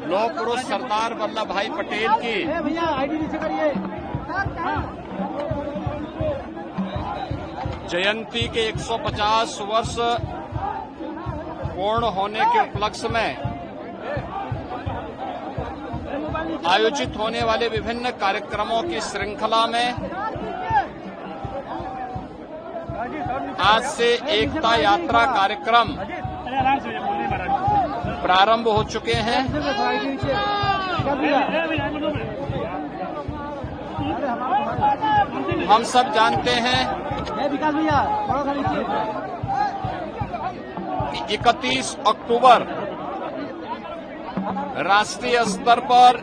लौह पुरुष सरदार वल्लभ भाई पटेल की जयंती के 150 वर्ष पूर्ण होने के उपलक्ष्य में आयोजित होने वाले विभिन्न कार्यक्रमों की श्रृंखला में आज से एकता यात्रा कार्यक्रम प्रारंभ हो चुके हैं। हम सब जानते हैं कि 31 अक्टूबर राष्ट्रीय स्तर पर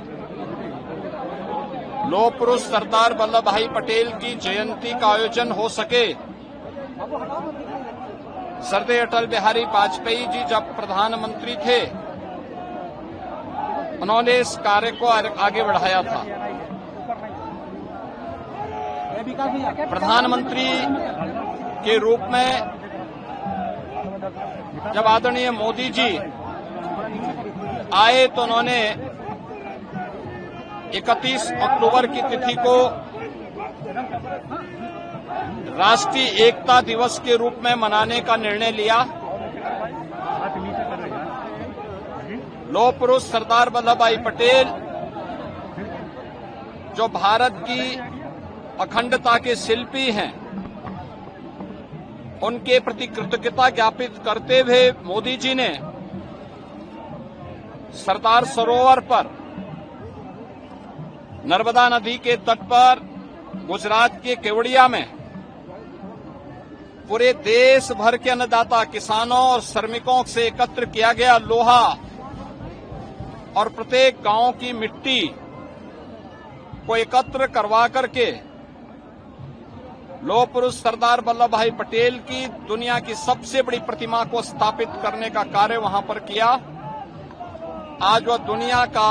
लौह पुरुष सरदार वल्लभ भाई पटेल की जयंती का आयोजन हो सके। सरदार अटल बिहारी वाजपेयी जी जब प्रधानमंत्री थे, उन्होंने इस कार्य को आगे बढ़ाया था। प्रधानमंत्री के रूप में जब आदरणीय मोदी जी आए तो उन्होंने 31 अक्टूबर की तिथि को राष्ट्रीय एकता दिवस के रूप में मनाने का निर्णय लिया। लौह पुरुष सरदार वल्लभ भाई पटेल जो भारत की अखंडता के शिल्पी हैं, उनके प्रति कृतज्ञता ज्ञापित करते हुए मोदी जी ने सरदार सरोवर पर नर्मदा नदी के तट पर गुजरात के केवड़िया में पूरे देश भर के अन्नदाता किसानों और श्रमिकों से एकत्र किया गया लोहा और प्रत्येक गांव की मिट्टी को एकत्र करवा करके लौह पुरुष सरदार वल्लभ भाई पटेल की दुनिया की सबसे बड़ी प्रतिमा को स्थापित करने का कार्य वहां पर किया। आज वह दुनिया का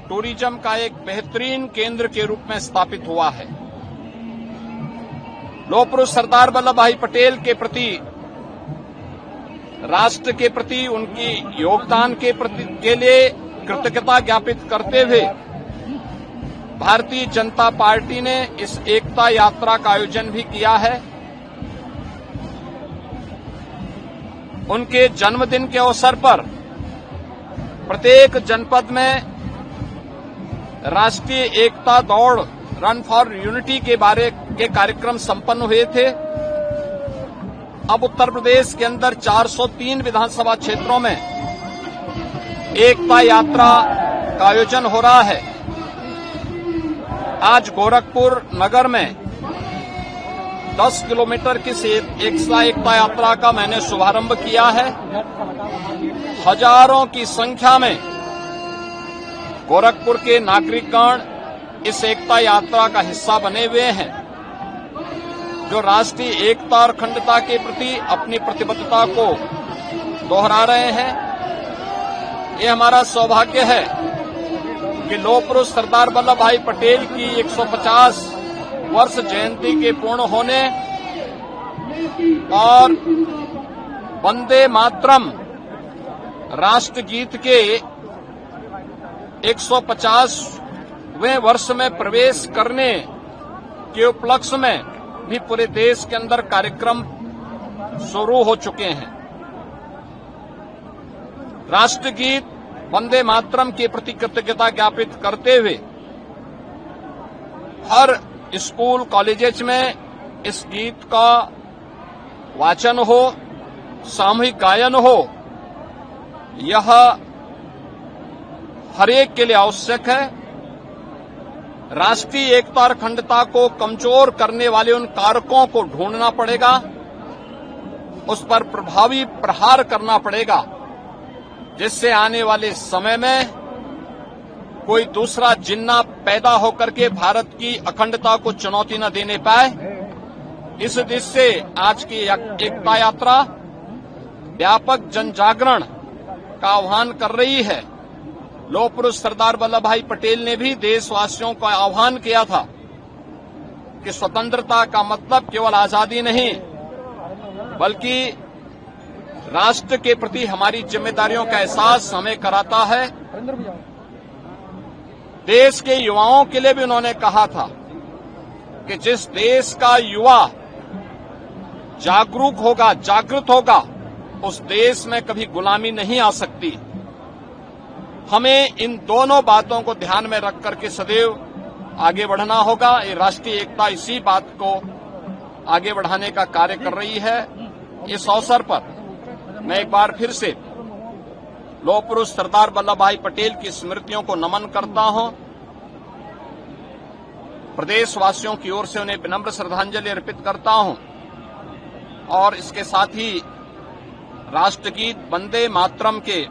टूरिज्म का एक बेहतरीन केंद्र के रूप में स्थापित हुआ है। लौह पुरुष सरदार वल्लभ भाई पटेल के प्रति, राष्ट्र के प्रति उनकी योगदान के लिए कृतज्ञता ज्ञापित करते हुए भारतीय जनता पार्टी ने इस एकता यात्रा का आयोजन भी किया है। उनके जन्मदिन के अवसर पर प्रत्येक जनपद में राष्ट्रीय एकता दौड़ रन फॉर यूनिटी के कार्यक्रम संपन्न हुए थे। अब उत्तर प्रदेश के अंदर 403 विधानसभा क्षेत्रों में एकता यात्रा का आयोजन हो रहा है। आज गोरखपुर नगर में 10 किलोमीटर की एकता यात्रा का मैंने शुभारंभ किया है। हजारों की संख्या में गोरखपुर के नागरिकगण इस एकता यात्रा का हिस्सा बने हुए हैं, जो राष्ट्रीय एकता और अखंडता के प्रति अपनी प्रतिबद्धता को दोहरा रहे हैं। ये हमारा सौभाग्य है कि लौह पुरुष सरदार वल्लभ भाई पटेल की 150 वर्ष जयंती के पूर्ण होने और वंदे मातरम राष्ट्रगीत के 150वें वर्ष में प्रवेश करने के उपलक्ष्य में भी पूरे देश के अंदर कार्यक्रम शुरू हो चुके हैं। राष्ट्रगीत वंदे मातरम के प्रति कृतज्ञता ज्ञापित करते हुए हर स्कूल कॉलेजेस में इस गीत का वाचन हो, सामूहिक गायन हो, यह हर एक के लिए आवश्यक है। राष्ट्रीय एकता और अखंडता को कमजोर करने वाले उन कारकों को ढूंढना पड़ेगा, उस पर प्रभावी प्रहार करना पड़ेगा, जिससे आने वाले समय में कोई दूसरा जिन्ना पैदा होकर के भारत की अखंडता को चुनौती न देने पाए। इस दृष्टि से आज की एकता यात्रा व्यापक जन जागरण का आह्वान कर रही है। लौह पुरुष सरदार वल्लभ भाई पटेल ने भी देशवासियों का आह्वान किया था कि स्वतंत्रता का मतलब केवल आजादी नहीं, बल्कि राष्ट्र के प्रति हमारी जिम्मेदारियों का एहसास हमें कराता है। देश के युवाओं के लिए भी उन्होंने कहा था कि जिस देश का युवा जागरूक होगा, जागृत होगा, उस देश में कभी गुलामी नहीं आ सकती। हमें इन दोनों बातों को ध्यान में रख करके सदैव आगे बढ़ना होगा। ये राष्ट्रीय एकता इसी बात को आगे बढ़ाने का कार्य कर रही है। इस अवसर पर मैं एक बार फिर से लौह पुरुष सरदार वल्लभ भाई पटेल की स्मृतियों को नमन करता हूं। प्रदेशवासियों की ओर से उन्हें विनम्र श्रद्धांजलि अर्पित करता हूं और इसके साथ ही राष्ट्रगीत वंदे मातरम के